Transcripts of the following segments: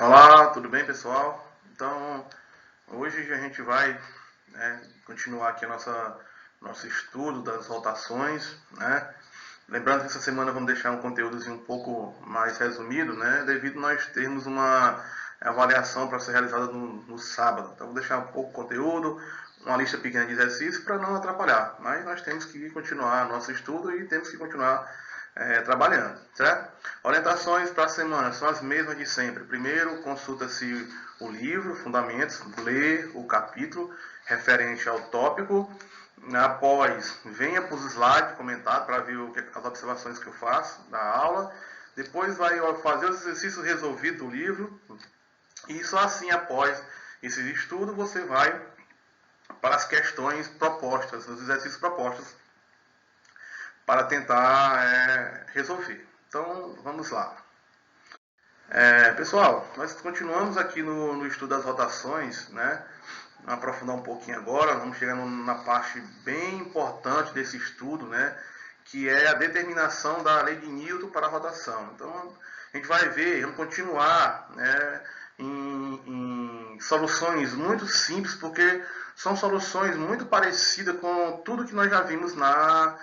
Olá, tudo bem, pessoal? Então, hoje a gente vai continuar aqui nosso estudo das rotações, né? Lembrando que essa semana vamos deixar um conteúdozinho um pouco mais resumido, né? Devido nós termos uma avaliação para ser realizada no sábado. Então, vou deixar um pouco de conteúdo, uma lista pequena de exercícios para não atrapalhar. Mas nós temos que continuar nosso estudo e temos que continuar trabalhando, certo? Orientações para a semana são as mesmas de sempre. Primeiro, consulta-se o livro, Fundamentos, lê o capítulo referente ao tópico. Após, venha para os slides comentar para ver as observações que eu faço da aula. Depois vai fazer os exercícios resolvidos do livro. E só assim, após esse estudo, você vai para as questões propostas, os exercícios propostos para tentar resolver. Então, vamos lá. Pessoal, nós continuamos aqui no estudo das rotações, né? Vamos aprofundar um pouquinho agora, vamos chegando na parte bem importante desse estudo, né? Que é a determinação da lei de Newton para a rotação. Então, a gente vai ver, vamos continuar, né, em soluções muito simples, porque são soluções muito parecidas com tudo que nós já vimos na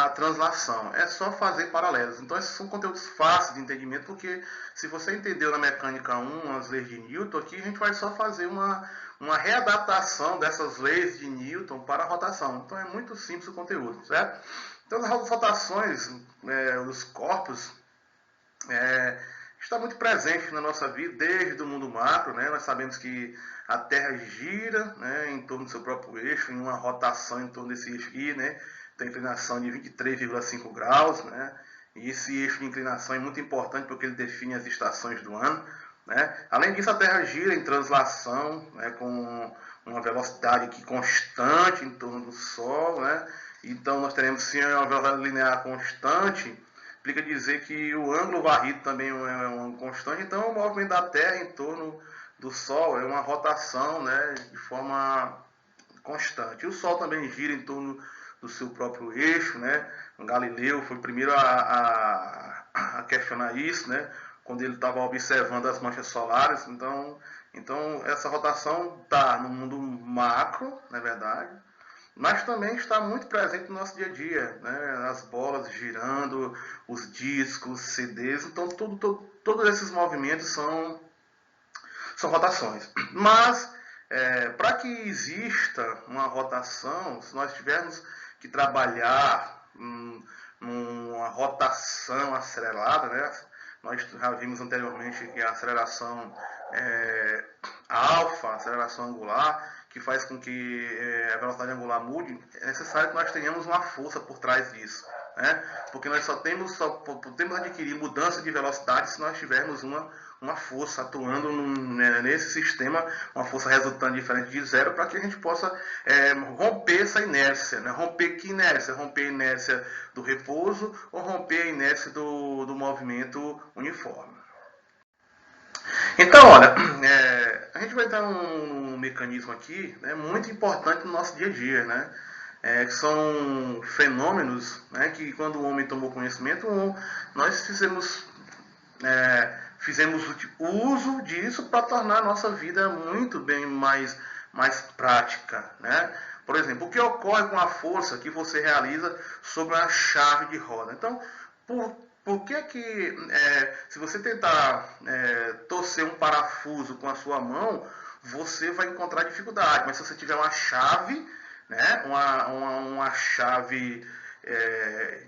translação. É só fazer paralelos. Então, esses são conteúdos fáceis de entendimento, porque se você entendeu na mecânica 1 as leis de Newton, aqui a gente vai só fazer uma readaptação dessas leis de Newton para a rotação. Então, é muito simples o conteúdo, certo? Então, as rotações dos corpos está muito presente na nossa vida desde o mundo macro, né? Nós sabemos que a Terra gira, né, em torno do seu próprio eixo, em uma rotação em torno desse eixo aqui, né? Tem inclinação de 23,5 graus, né? E esse eixo de inclinação é muito importante porque ele define as estações do ano, né? Além disso, a Terra gira em translação, né, com uma velocidade aqui constante em torno do Sol, né? Então, nós teremos sim uma velocidade linear constante, implica dizer que o ângulo varrido também é um constante, então o movimento da Terra em torno do Sol é uma rotação, né, de forma constante. E o Sol também gira em torno do seu próprio eixo, né? Galileu foi o primeiro a questionar isso, né? Quando ele estava observando as manchas solares. Então essa rotação está no mundo macro, na verdade, mas também está muito presente no nosso dia a dia, né? As bolas girando, os discos, CDs, então todos esses movimentos são rotações. Mas para que exista uma rotação, se nós tivermos que trabalhar numa rotação acelerada, né? Nós já vimos anteriormente que a aceleração alfa, aceleração angular, que faz com que a velocidade angular mude, é necessário que nós tenhamos uma força por trás disso, né? Porque nós só podemos adquirir mudança de velocidade se nós tivermos uma força atuando nesse sistema, uma força resultante diferente de zero, para que a gente possa romper essa inércia, né? Romper que inércia? Romper a inércia do repouso ou romper a inércia do movimento uniforme. Então, olha, a gente vai entrar num mecanismo aqui, né, muito importante no nosso dia a dia, né? Que são fenômenos, né, que quando o homem tomou conhecimento, nós fizemos uso disso para tornar a nossa vida muito bem mais prática, né? Por exemplo, o que ocorre com a força que você realiza sobre a chave de roda? Então, por que se você tentar torcer um parafuso com a sua mão, você vai encontrar dificuldade, mas se você tiver uma chave, né, uma chave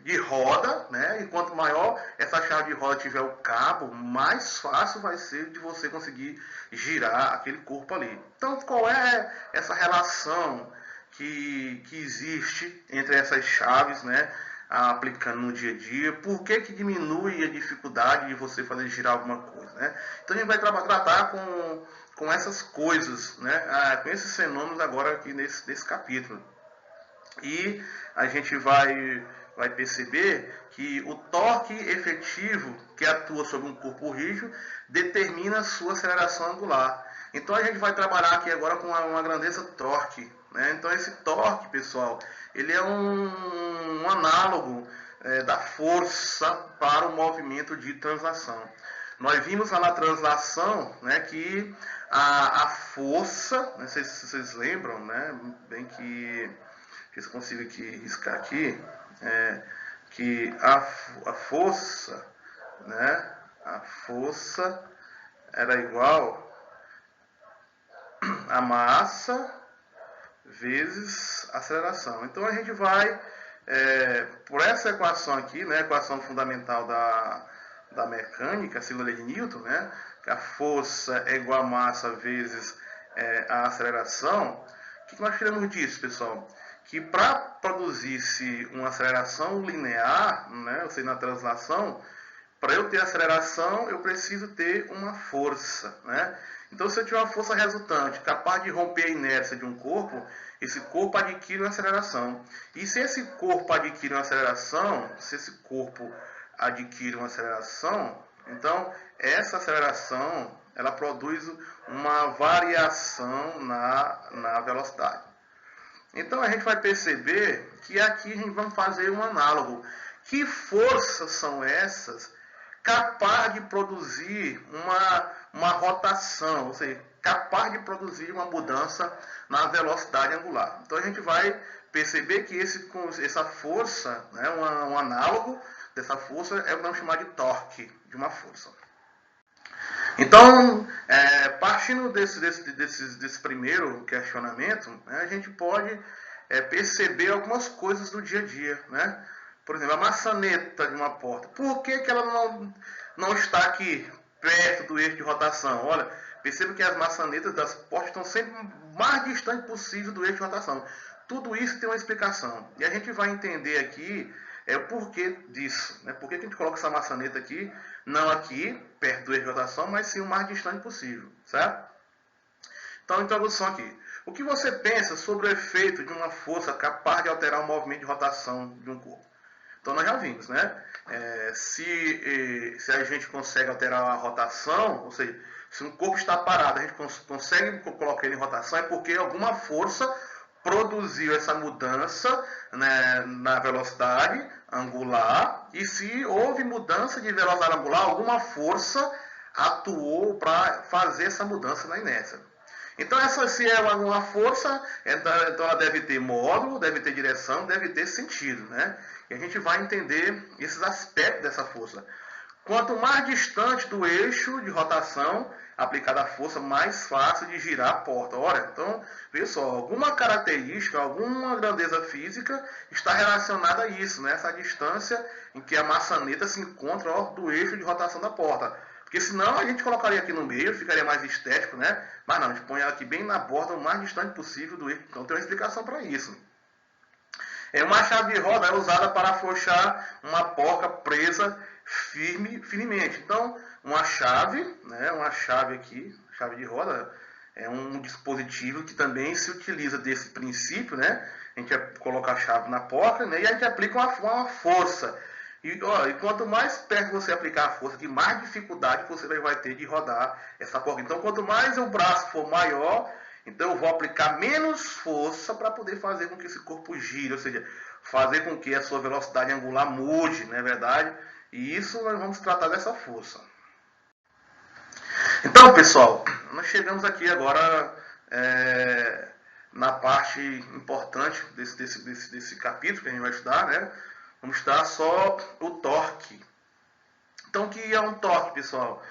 de roda, né? E quanto maior essa chave de roda tiver o cabo, mais fácil vai ser de você conseguir girar aquele corpo ali. Então, qual é essa relação que existe entre essas chaves, né, aplicando no dia a dia? Por que diminui a dificuldade de você fazer girar alguma coisa, né? Então, a gente vai tratar com essas coisas, né, com esses fenômenos agora aqui nesse capítulo. E a gente vai perceber que o torque efetivo que atua sobre um corpo rígido determina a sua aceleração angular. Então a gente vai trabalhar aqui agora com uma grandeza torque, né? Então esse torque, pessoal, ele é um análogo da força para o movimento de translação. Nós vimos lá na translação, né, que a força, não sei se vocês lembram, né, bem que se eu consigo aqui riscar aqui, que a força, né, a força era igual a massa vezes a aceleração. Então a gente vai, por essa equação aqui, né, equação fundamental da mecânica, a segunda lei de Newton, né, que a força é igual a massa vezes a aceleração. O que nós tiramos disso, pessoal? Que para produzir-se uma aceleração linear, né, ou seja, na translação, para eu ter aceleração, eu preciso ter uma força, né? Então, se eu tiver uma força resultante capaz de romper a inércia de um corpo, esse corpo adquire uma aceleração. E se esse corpo adquire uma aceleração, então essa aceleração ela produz uma variação na velocidade. Então a gente vai perceber que aqui a gente vai fazer um análogo. Que forças são essas capaz de produzir uma rotação, ou seja, capaz de produzir uma mudança na velocidade angular. Então a gente vai perceber que essa força, né, um análogo dessa força é o que vamos chamar de torque de uma força. Então, partindo desse primeiro questionamento, né, a gente pode perceber algumas coisas do dia a dia, né? Por exemplo, a maçaneta de uma porta. Por que ela não está aqui, perto do eixo de rotação? Olha, perceba que as maçanetas das portas estão sempre o mais distante possível do eixo de rotação. Tudo isso tem uma explicação. E a gente vai entender aqui o porquê disso. Né? Por que a gente coloca essa maçaneta aqui, não aqui, perto do eixo de rotação, mas sim o mais distante possível. Certo? Então, introdução aqui. O que você pensa sobre o efeito de uma força capaz de alterar o movimento de rotação de um corpo? Então nós já vimos, né? Se a gente consegue alterar a rotação, ou seja, se um corpo está parado, a gente consegue colocar ele em rotação, é porque alguma força produziu essa mudança, né, na velocidade angular, e se houve mudança de velocidade angular, alguma força atuou para fazer essa mudança na inércia. Então, se é uma força, então ela deve ter módulo, deve ter direção, deve ter sentido, né? E a gente vai entender esses aspectos dessa força. Quanto mais distante do eixo de rotação aplicada a força, mais fácil de girar a porta. Olha, então, veja só, alguma característica, alguma grandeza física está relacionada a isso, né? Essa distância em que a maçaneta se encontra do eixo de rotação da porta. Porque senão a gente colocaria aqui no meio, ficaria mais estético, né? Mas não, a gente põe ela aqui bem na borda, o mais distante possível do eixo. Então tem uma explicação para isso. Uma chave de roda é usada para afrouxar uma porca presa firmemente. Então, uma chave, né? Uma chave aqui, chave de roda, é um dispositivo que também se utiliza desse princípio, né? A gente coloca a chave na porca, né? E a gente aplica uma força. E quanto mais perto você aplicar a força, mais dificuldade você vai ter de rodar essa porca. Então, quanto mais o braço for maior, então eu vou aplicar menos força para poder fazer com que esse corpo gire, ou seja, fazer com que a sua velocidade angular mude, não é verdade? E isso nós vamos tratar dessa força. Então, pessoal, nós chegamos aqui agora na parte importante desse capítulo que a gente vai estudar, né? Vamos estudar só o torque. Então, o que é um torque, pessoal?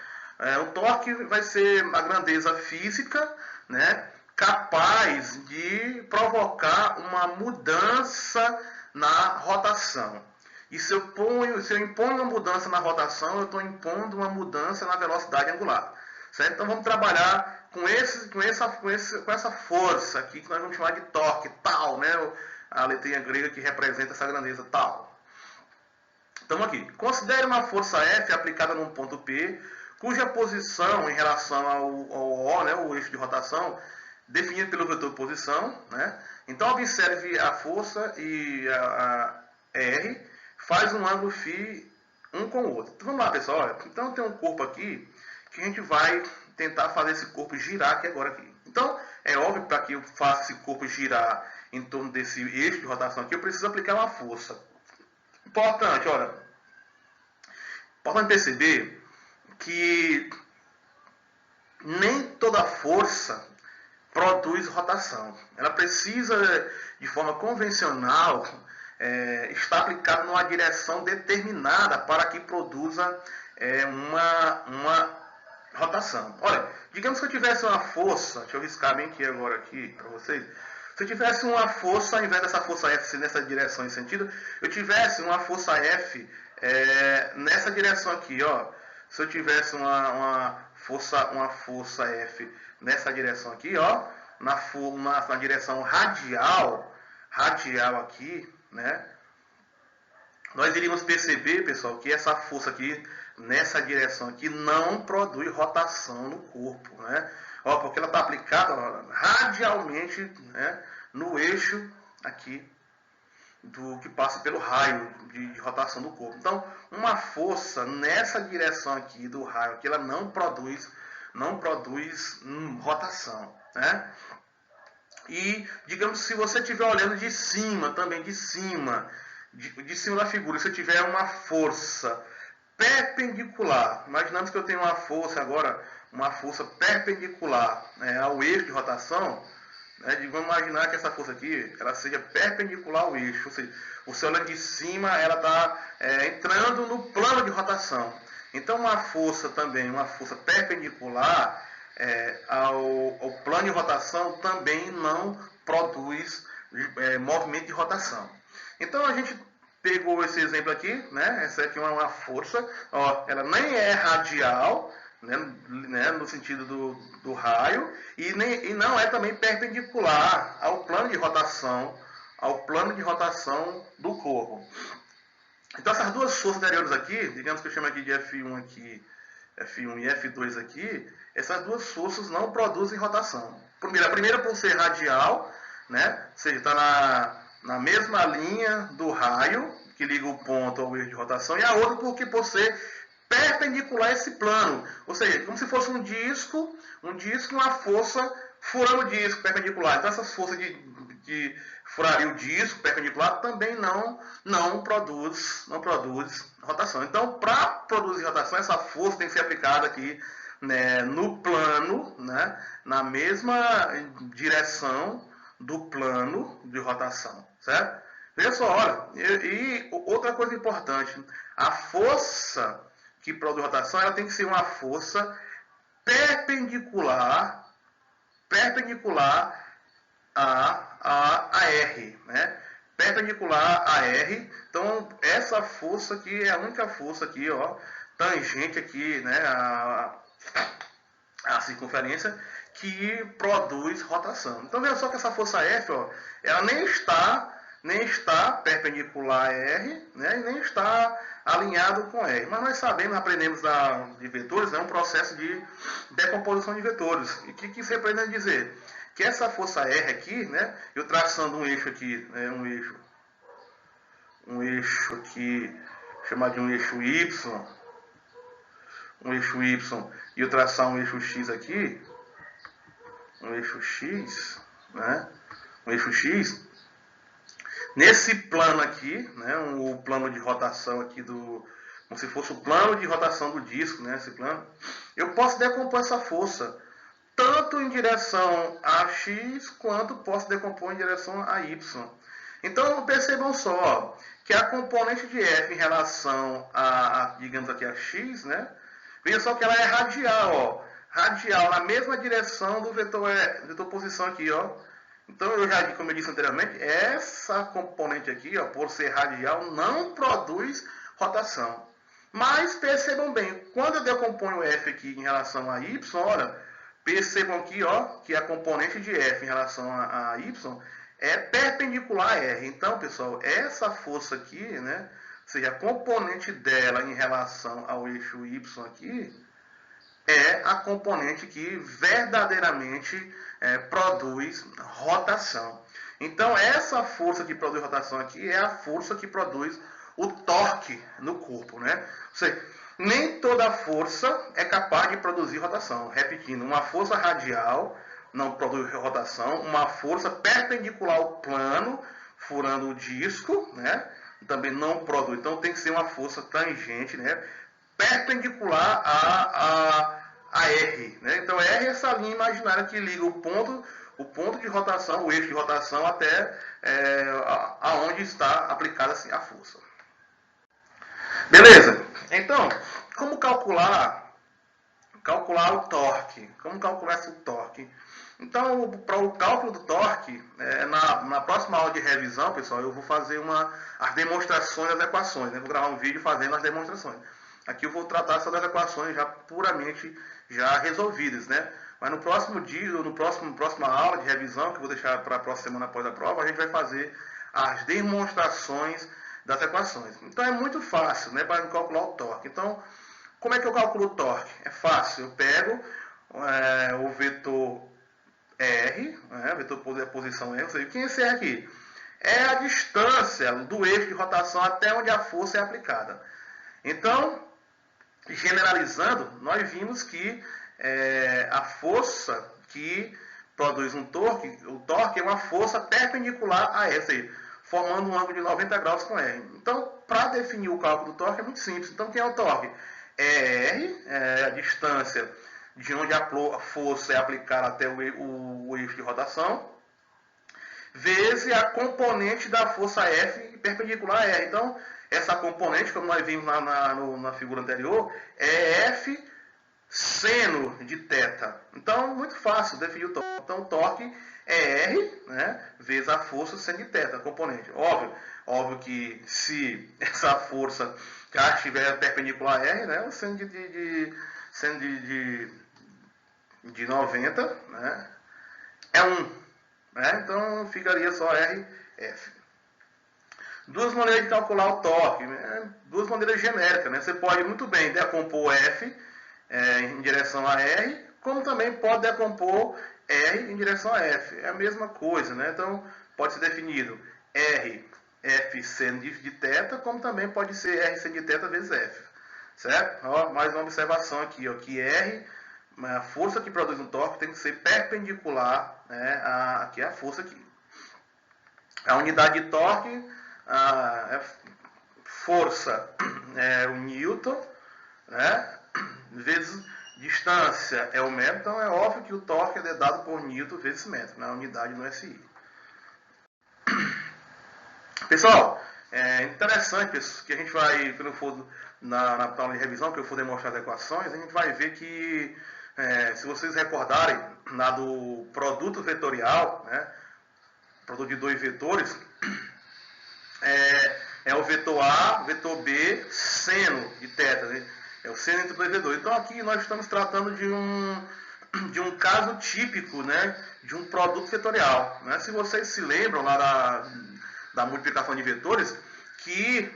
O torque vai ser a grandeza física, né, capaz de provocar uma mudança na rotação. E se eu imponho uma mudança na rotação, eu estou impondo uma mudança na velocidade angular. Certo? Então, vamos trabalhar com essa força aqui, que nós vamos chamar de torque, tal, né? A letrinha grega que representa essa grandeza, tal. Então aqui, considere uma força F aplicada num ponto P, cuja posição em relação ao O, né, o eixo de rotação, definida pelo vetor posição, né? Então observe a força e a R faz um ângulo φ um com o outro. Então vamos lá, pessoal. Olha, então tem um corpo aqui que a gente vai tentar fazer esse corpo girar aqui agora aqui. Então é óbvio, para que eu faça esse corpo girar em torno desse eixo de rotação aqui, eu preciso aplicar uma força. Importante, olha. Importante perceber que nem toda força produz rotação. Ela precisa, de forma convencional, estar aplicada numa direção determinada para que produza uma rotação. Olha, digamos que eu tivesse uma força, deixa eu riscar bem aqui agora aqui para vocês. Se eu tivesse uma força, ao invés dessa força F nessa direção em sentido, eu tivesse uma força F nessa direção aqui, ó. Se eu tivesse uma força F nessa direção aqui, ó, na direção radial aqui, né? Nós iríamos perceber, pessoal, que essa força aqui nessa direção aqui não produz rotação no corpo, né? Ó, porque ela está aplicada, ó, radialmente, né, no eixo aqui do que passa pelo raio de rotação do corpo. Então, uma força nessa direção aqui do raio aqui, ela não produz rotação, né? E digamos, se você estiver olhando de cima, também de cima da figura, se eu tiver uma força perpendicular, imaginamos que eu tenho uma força agora, uma força perpendicular, né, ao eixo de rotação, né, vamos imaginar que essa força aqui, ela seja perpendicular ao eixo, ou seja, você olhando de cima, ela está entrando no plano de rotação. Então uma força perpendicular ao plano de rotação também não produz movimento de rotação. Então a gente pegou esse exemplo aqui, né? Essa aqui é uma força, ó, ela nem é radial, né, no sentido do raio, e não é também perpendicular ao plano de rotação do corpo. Então essas duas forças anteriores aqui, digamos que eu chamo aqui de F1 aqui, F1 e F2 aqui, essas duas forças não produzem rotação. A primeira por ser radial, né? Ou seja, está na mesma linha do raio, que liga o ponto ao eixo de rotação, e a outra porque por ser perpendicular a esse plano. Ou seja, como se fosse um disco e uma força furando o disco perpendicular. Então essas forças de furaria o disco perpendicular também não produz rotação. Então, para produzir rotação, essa força tem que ser aplicada aqui, né, no plano, né, na mesma direção do plano de rotação, certo? Veja só, olha, e outra coisa importante, a força que produz rotação, ela tem que ser uma força perpendicular a R, né? Perpendicular a R. Então, essa força aqui é a única força aqui, ó, tangente aqui, né, a circunferência, que produz rotação. Então, veja só que essa força F, ó, ela nem está perpendicular a R, né, e nem está alinhado com R. Mas nós sabemos, aprendemos de vetores, é um processo de decomposição de vetores. E o que isso representa dizer? Que essa força R aqui, né, eu traçando um eixo aqui, né, um eixo aqui, chamado de um eixo Y, e eu traçar um eixo X aqui, um eixo X, né, um eixo X, nesse plano aqui, né, o plano de rotação aqui como se fosse o plano de rotação do disco, né, esse plano, eu posso decompor essa força tanto em direção a X, quanto posso decompor em direção a Y. Então, percebam só que a componente de F em relação digamos aqui, a X, né? Veja só que ela é radial, ó. Radial na mesma direção do vetor posição aqui, ó. Então, como eu disse anteriormente, essa componente aqui, ó, por ser radial, não produz rotação. Mas, percebam bem, quando eu decomponho F aqui em relação a Y, olha, percebam aqui, ó, que a componente de F em relação a Y é perpendicular a R. Então, pessoal, essa força aqui, né, ou seja, a componente dela em relação ao eixo Y aqui, é a componente que verdadeiramente produz rotação. Então, essa força que produz rotação aqui é a força que produz o torque no corpo, né? Ou seja, nem toda força é capaz de produzir rotação. Repetindo, uma força radial não produz rotação, uma força perpendicular ao plano, furando o disco, né, também não produz. Então tem que ser uma força tangente, né, perpendicular a R. Né? Então, R é essa linha imaginária que liga o ponto de rotação, o eixo de rotação, até aonde está aplicada assim, a força. Beleza? Então, como calcular o torque? Como calcular esse torque? Então, para o cálculo do torque, na próxima aula de revisão, pessoal, eu vou fazer as demonstrações das equações. Né? Vou gravar um vídeo fazendo as demonstrações. Aqui eu vou tratar só das equações já puramente já resolvidas, né? Mas no próximo dia, próxima aula de revisão, que eu vou deixar para a próxima semana após a prova, a gente vai fazer as demonstrações das equações. Então é muito fácil, né, para calcular o torque. Então, como é que eu calculo o torque? É fácil, eu pego o vetor R, vetor de posição R, ou seja, quem é esse R aqui? É a distância do eixo de rotação até onde a força é aplicada. Então, generalizando, nós vimos que a força que produz o torque é uma força perpendicular a essa aí, formando um ângulo de 90 graus com R. Então, para definir o cálculo do torque é muito simples. Então, quem é o torque? É R, a distância de onde a força é aplicada até o eixo de rotação, vezes a componente da força F perpendicular a R. Então, essa componente, como nós vimos na figura anterior, é F seno de θ. Então, muito fácil definir o torque. Então, o torque é R, né, vezes a força seno de θ, a componente. Óbvio que se essa força já estiver perpendicular a R, né, o seno de 90, né, é 1. Né, então, ficaria só RF. Duas maneiras de calcular o torque, né, duas maneiras genéricas. Né, você pode muito bem decompor F em direção a R, como também pode decompor R em direção a F. É a mesma coisa, né? Então, pode ser definido R, F seno de θ, como também pode ser R seno de θ vezes F. Certo? Ó, mais uma observação aqui, ó, que R, a força que produz um torque tem que ser perpendicular, né, aqui é a força aqui. A unidade de torque, força é o Newton, né? Vezes distância é o metro, então é óbvio que o torque é dado por Newton vezes metro, na unidade no SI. Pessoal, é interessante que a gente vai, quando eu for na aula de revisão, que eu for demonstrar as equações, a gente vai ver que, se vocês recordarem, lá do produto vetorial, né, produto de dois vetores, é o vetor A, vetor B, seno de θ, né? É o seno entre dois vetores. Então aqui nós estamos tratando de um caso típico, né, de um produto vetorial. Né? Se vocês se lembram lá da multiplicação de vetores, que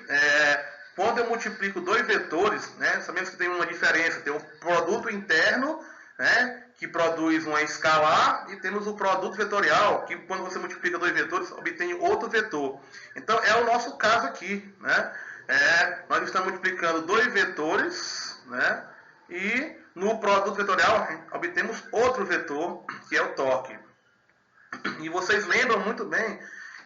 quando eu multiplico dois vetores, né, sabemos que tem uma diferença, tem um produto interno, né, que produz uma escalar, e temos o produto vetorial, que quando você multiplica dois vetores, obtém outro vetor. Então é o nosso caso aqui, né? Nós estamos multiplicando dois vetores, né? E no produto vetorial obtemos outro vetor, que é o torque. E vocês lembram muito bem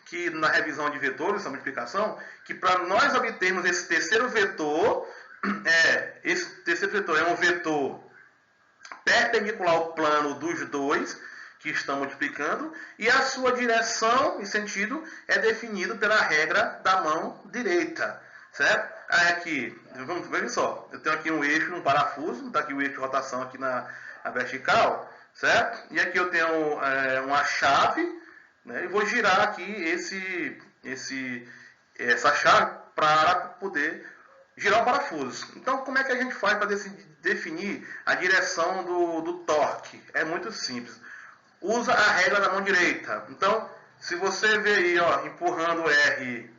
que na revisão de vetores, essa multiplicação, que para nós obtermos esse terceiro vetor é um vetor perpendicular ao plano dos dois que estão multiplicando, e a sua direção e sentido é definido pela regra da mão direita. Certo? Aí aqui, veja só, eu tenho aqui um eixo, um parafuso, está aqui o eixo de rotação aqui na vertical, certo? E aqui eu tenho uma chave, né, e vou girar aqui essa chave para poder girar o parafuso. Então, como é que a gente faz para definir a direção do torque? É muito simples. Usa a regra da mão direita. Então, se você vê aí, ó, empurrando R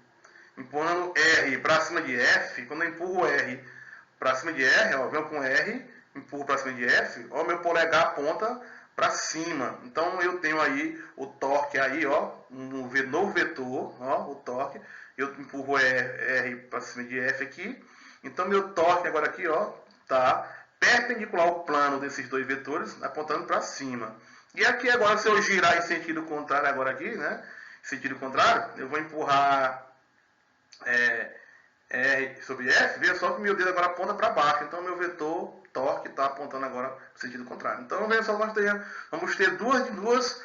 para cima de F, quando eu empurro R para cima de R, ó, venho com R, empurro para cima de F, ó, meu polegar aponta para cima. Então eu tenho aí o torque aí, ó, um novo vetor, ó, o torque. Eu empurro R para cima de F aqui. Então meu torque agora aqui, ó, tá perpendicular ao plano desses dois vetores, apontando para cima. E aqui agora, se eu girar em sentido contrário agora aqui, né, sentido contrário, eu vou empurrar R sobre F, veja só que meu dedo agora aponta para baixo, então meu vetor torque está apontando agora no sentido contrário. Então veja só que vamos ter duas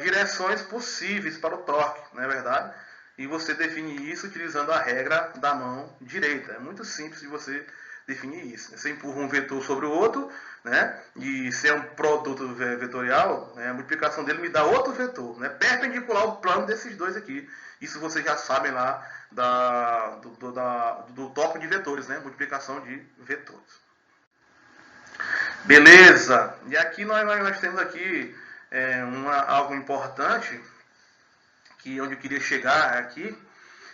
direções possíveis para o torque, não é verdade? E você define isso utilizando a regra da mão direita. É muito simples de você definir isso. Você empurra um vetor sobre o outro, né? E se é um produto vetorial, né, a multiplicação dele me dá outro vetor, né, perpendicular ao plano desses dois aqui. Isso vocês já sabem lá do tópico de vetores, né? Multiplicação de vetores. Beleza! E aqui nós temos aqui algo importante, que onde eu queria chegar aqui,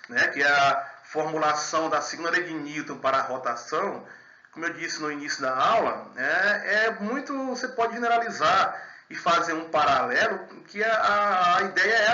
né? Que é a formulação da segunda lei de Newton para a rotação. Como eu disse no início da aula, você pode generalizar e fazer um paralelo, que a ideia é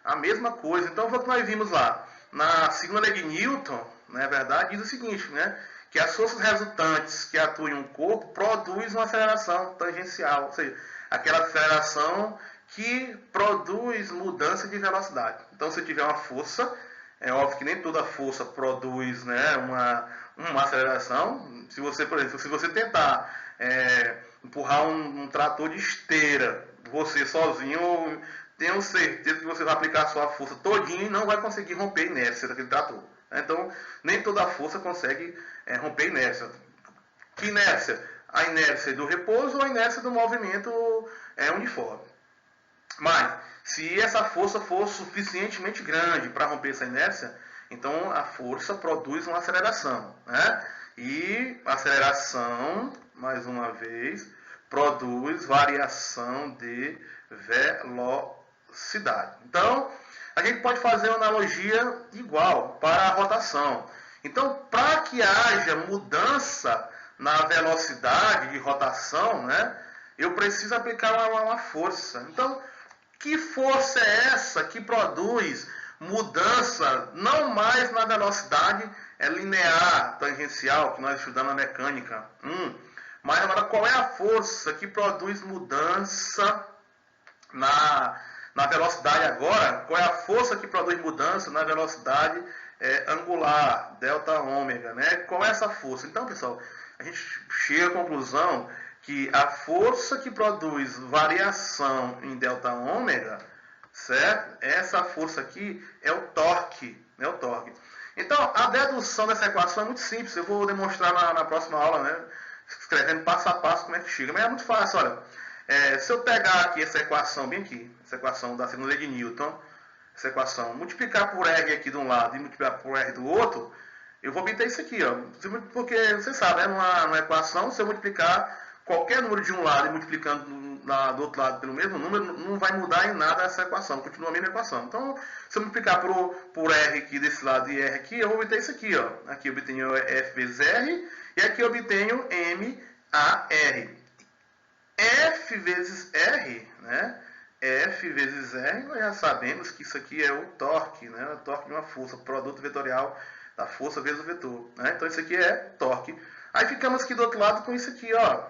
a mesma coisa. Então, o que nós vimos lá, na segunda lei de Newton, não é verdade, diz o seguinte, né, que as forças resultantes que atuam em um corpo produzem uma aceleração tangencial, ou seja, aquela aceleração que produz mudança de velocidade. Então, se tiver uma força, é óbvio que nem toda força produz, né, uma aceleração. Se você, por exemplo, se você tentar empurrar um trator de esteira, você sozinho, tenho certeza que você vai aplicar a sua força todinha e não vai conseguir romper a inércia daquele trator. Então, nem toda força consegue romper a inércia. Que inércia? A inércia do repouso ou a inércia do movimento uniforme. Mas, se essa força for suficientemente grande para romper essa inércia, então a força produz uma aceleração, né? E a aceleração, mais uma vez, produz variação de velocidade. Então, a gente pode fazer uma analogia igual para a rotação. Então, para que haja mudança na velocidade de rotação, né, eu preciso aplicar uma força. Então, que força é essa que produz mudança não mais na velocidade linear, tangencial, que nós estudamos na mecânica 1, mas agora qual é a força que produz mudança na velocidade agora? Qual é a força que produz mudança na velocidade angular, delta ômega, né? Qual é essa força? Então, pessoal, a gente chega à conclusão que a força que produz variação em delta ômega, certo? Essa força aqui é o torque, né? O torque. Então, a dedução dessa equação é muito simples. Eu vou demonstrar na próxima aula, né? Escrevendo passo a passo como é que chega. Mas é muito fácil, olha. Se eu pegar aqui essa equação bem aqui, essa equação da segunda lei de Newton, essa equação, multiplicar por R aqui de um lado e multiplicar por R do outro, eu vou obter isso aqui, ó. Porque, você sabe, numa equação, se eu multiplicar qualquer número de um lado e multiplicando do outro lado pelo mesmo número, não vai mudar em nada essa equação, continua a mesma equação. Então, se eu multiplicar por R aqui desse lado e R aqui, eu vou obter isso aqui, ó. Aqui eu obtenho F vezes R, e aqui eu obtenho MAR. F vezes R, né? F vezes R, nós já sabemos que isso aqui é o torque, né? O torque de uma força, produto vetorial da força vezes o vetor, né? Então isso aqui é torque. Aí ficamos aqui do outro lado com isso aqui, ó.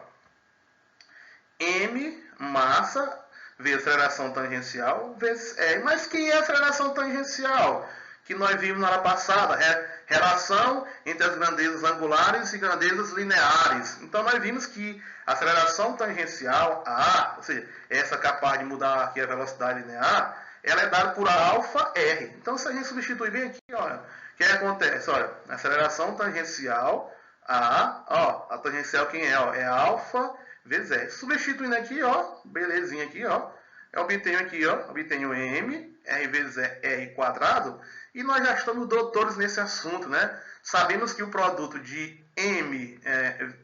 M, massa, vezes aceleração tangencial, vezes R. Mas que é a aceleração tangencial? Que nós vimos na aula passada, relação entre as grandezas angulares e grandezas lineares. Então nós vimos que a aceleração tangencial, A, ou seja, essa capaz de mudar aqui a velocidade linear, ela é dada por alfa R. Então se a gente substituir bem aqui, olha, o que acontece? Olha, a aceleração tangencial, a tangencial quem é? Ó, é alfa vezes R. Substituindo aqui, ó, belezinha aqui, ó, eu obtenho aqui, ó, obtenho M, R vezes R quadrado, e nós já estamos doutores nesse assunto, né? Sabemos que o produto de M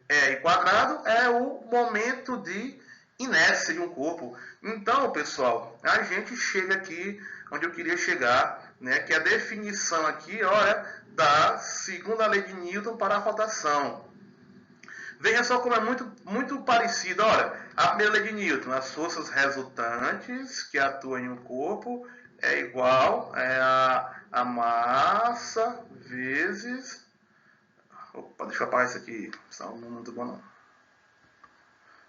R quadrado é o momento de inércia de um corpo. Então, pessoal, a gente chega aqui onde eu queria chegar, né? Que é a definição aqui, ó, da segunda lei de Newton para a rotação. Veja só como é muito parecido. Olha, a primeira lei de Newton, as forças resultantes que atuam em um corpo é igual a massa vezes... Opa, deixa eu apagar isso aqui, senão não é muito bom não.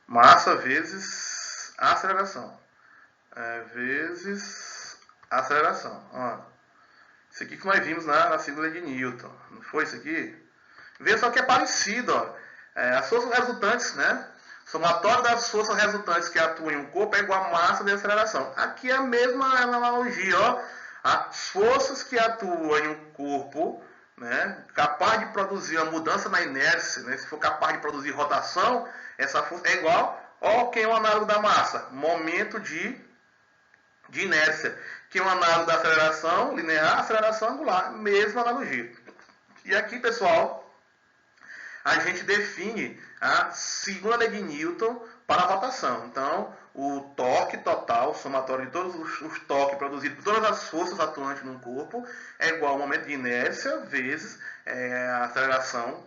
Massa vezes a aceleração. Vezes a aceleração. Ó. Isso aqui que nós vimos na segunda de Newton. Não foi isso aqui? Vê só que é parecido, ó. As forças resultantes, né? Somatório das forças resultantes que atuam em um corpo é igual a massa de aceleração. Aqui é a mesma analogia, ó. As forças que atuam em um corpo, né, capaz de produzir uma mudança na inércia, né, se for capaz de produzir rotação, essa força é igual, ó, quem é o análogo da massa? Momento de inércia. Que é o análogo da aceleração linear, aceleração angular, mesma analogia. E aqui, pessoal, a gente define a segunda lei de Newton para a rotação. Então, o torque total, o somatório de todos os torques produzidos por todas as forças atuantes no corpo, é igual ao momento de inércia vezes a aceleração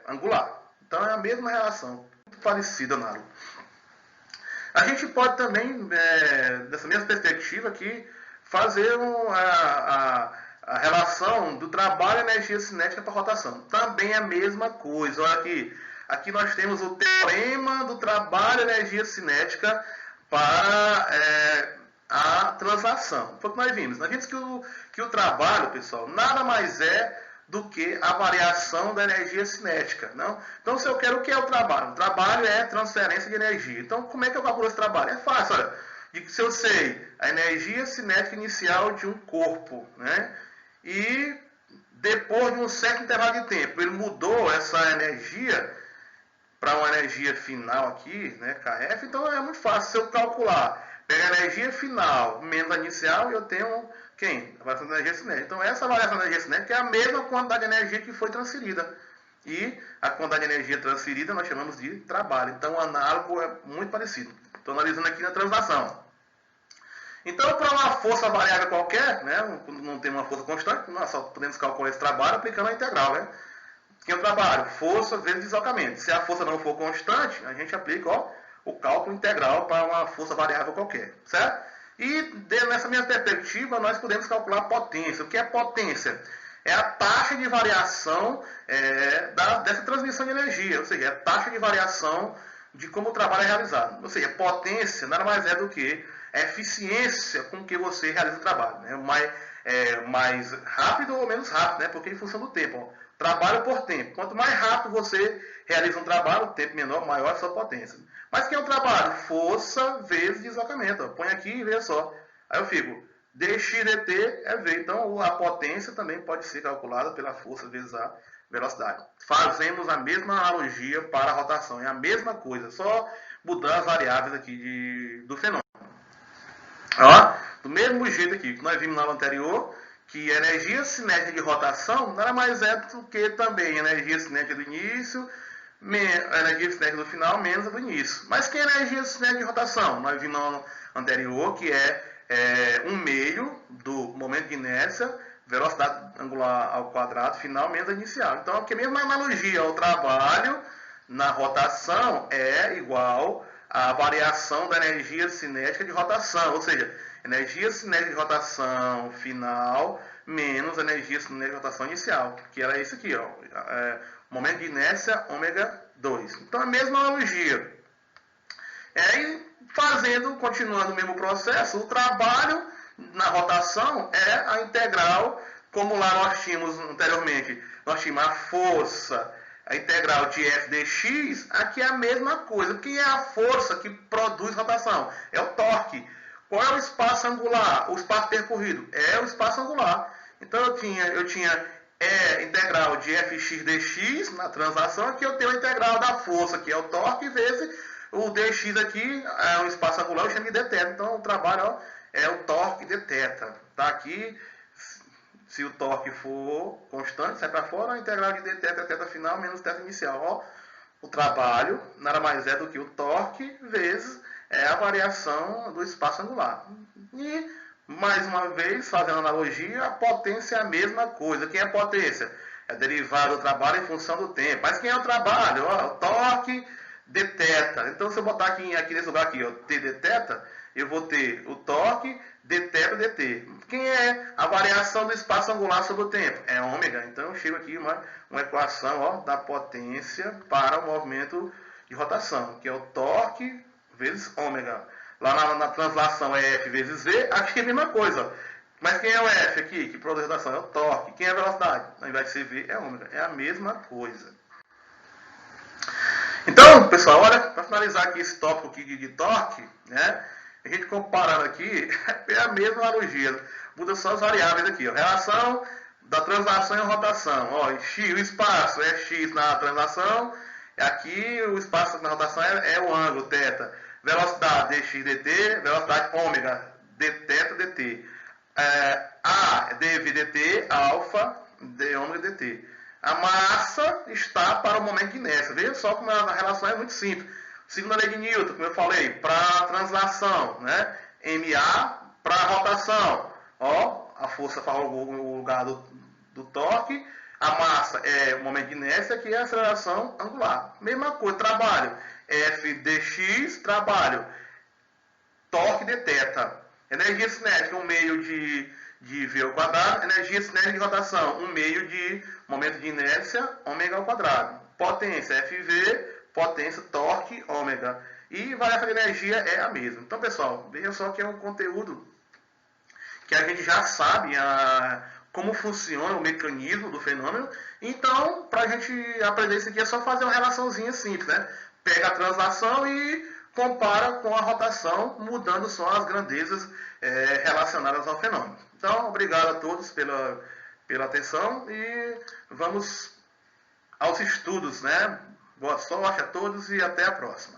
angular. Então, é a mesma relação, muito parecida, análogo. A gente pode também, dessa mesma perspectiva aqui, fazer a relação do trabalho e energia cinética para a rotação. Também é a mesma coisa. Olha aqui. Aqui nós temos o teorema do trabalho e energia cinética para a translação. Foi o que nós vimos. Nós vimos que o trabalho, pessoal, nada mais é do que a variação da energia cinética. Não? Então, se eu quero o que é o trabalho? O trabalho é transferência de energia. Então, como é que eu calculo esse trabalho? É fácil, olha. Se eu sei a energia cinética inicial de um corpo, né? E depois de um certo intervalo de tempo, ele mudou essa energia para uma energia final aqui, né, KF, então é muito fácil. Se eu calcular, pegar a energia final menos a inicial, eu tenho quem? A variação da energia cinética. Então essa variação da energia cinética é a mesma quantidade de energia que foi transferida. E a quantidade de energia transferida nós chamamos de trabalho. Então o análogo é muito parecido. Estou analisando aqui na translação. Então, para uma força variável qualquer, né, não tem uma força constante, nós só podemos calcular esse trabalho aplicando a integral. Né? Que é o trabalho? Força vezes deslocamento. Se a força não for constante, a gente aplica o cálculo integral para uma força variável qualquer. Certo? E nessa mesma perspectiva, nós podemos calcular a potência. O que é potência? É a taxa de variação dessa transmissão de energia, ou seja, é a taxa de variação de como o trabalho é realizado. Ou seja, potência nada mais é do que a eficiência com que você realiza o trabalho. Né? Mais rápido ou menos rápido, né? Porque em função do tempo. Ó. Trabalho por tempo. Quanto mais rápido você realiza um trabalho, o tempo menor, maior a sua potência. Mas que é um trabalho? Força vezes deslocamento. Ó. Põe aqui e vê só. Aí eu fico, dx dt é v. Então a potência também pode ser calculada pela força vezes a velocidade. Fazemos a mesma analogia para a rotação. É a mesma coisa, só mudando as variáveis aqui do fenômeno. Ó, do mesmo jeito aqui que nós vimos na aula anterior, que a energia cinética de rotação nada mais é do que também a energia cinética do início, a energia cinética do final menos a do início. Mas que é a energia cinética de rotação? Nós vimos na aula anterior que é 1/2 do momento de inércia, velocidade angular ao quadrado final menos a inicial. Então, aqui a mesma analogia ao trabalho na rotação é igual a variação da energia cinética de rotação, ou seja, energia cinética de rotação final menos a energia cinética de rotação inicial, que era isso aqui, ó, momento de inércia ômega 2. Então, a mesma analogia. E continuando o mesmo processo, o trabalho na rotação é a integral, como lá nós tínhamos anteriormente, nós tínhamos a força, a integral de f dx, aqui é a mesma coisa. O que é a força que produz rotação? É o torque. Qual é o espaço angular? O espaço percorrido? É o espaço angular. Então eu tinha integral de fx dx na translação, aqui eu tenho a integral da força, que é o torque, vezes o dx aqui, é o espaço angular, eu chamo de dθ. Então o trabalho é o torque dθ. Tá aqui. Se o torque for constante, sai para fora, a integral de dθ é θ final menos θ inicial. Ó, o trabalho nada mais é do que o torque vezes a variação do espaço angular. E, mais uma vez, fazendo analogia, a potência é a mesma coisa. Quem é a potência? É derivada do trabalho em função do tempo. Mas quem é o trabalho? Ó, o torque dθ. Então, se eu botar aqui nesse lugar aqui, ó, t dθ, eu vou ter o torque dθ dt. Quem é a variação do espaço angular sobre o tempo? É ômega. Então eu chego aqui uma equação, ó, da potência para o movimento de rotação, que é o torque vezes ômega. Lá na translação é F vezes V, aqui é a mesma coisa. Ó. Mas quem é o F aqui, que produz rotação? É o torque. Quem é a velocidade? Ao invés de ser V, é ômega. É a mesma coisa. Então, pessoal, olha, para finalizar aqui esse tópico aqui de torque, né? A gente comparando aqui, é a mesma analogia. Muda só as variáveis aqui, ó. Relação da translação e rotação. Ó, x, o espaço é x na translação, aqui o espaço na rotação é o ângulo, θ. Velocidade dx dt, velocidade ômega, dθ dt. A dv dt, alfa, d ômega dt. A massa está para o momento de inércia. Veja só como a relação é muito simples. Segunda lei de Newton, como eu falei, para a translação, né? MA para a rotação. Ó, a força fala o lugar do torque. A massa é o momento de inércia, que é a aceleração angular. Mesma coisa, trabalho. F dx, trabalho. Torque dθ. Energia cinética, 1/2 de V ao quadrado. Energia cinética de rotação, 1/2 de momento de inércia, ômega ao quadrado. Potência, FV, potência, torque, ômega. E variação de energia é a mesma. Então, pessoal, veja só que é um conteúdo que a gente já sabe como funciona o mecanismo do fenômeno. Então, para a gente aprender isso aqui, é só fazer uma relaçãozinha simples, né? Pega a translação e compara com a rotação, mudando só as grandezas relacionadas ao fenômeno. Então, obrigado a todos pela atenção e vamos aos estudos, né? Boa sorte a todos e até a próxima.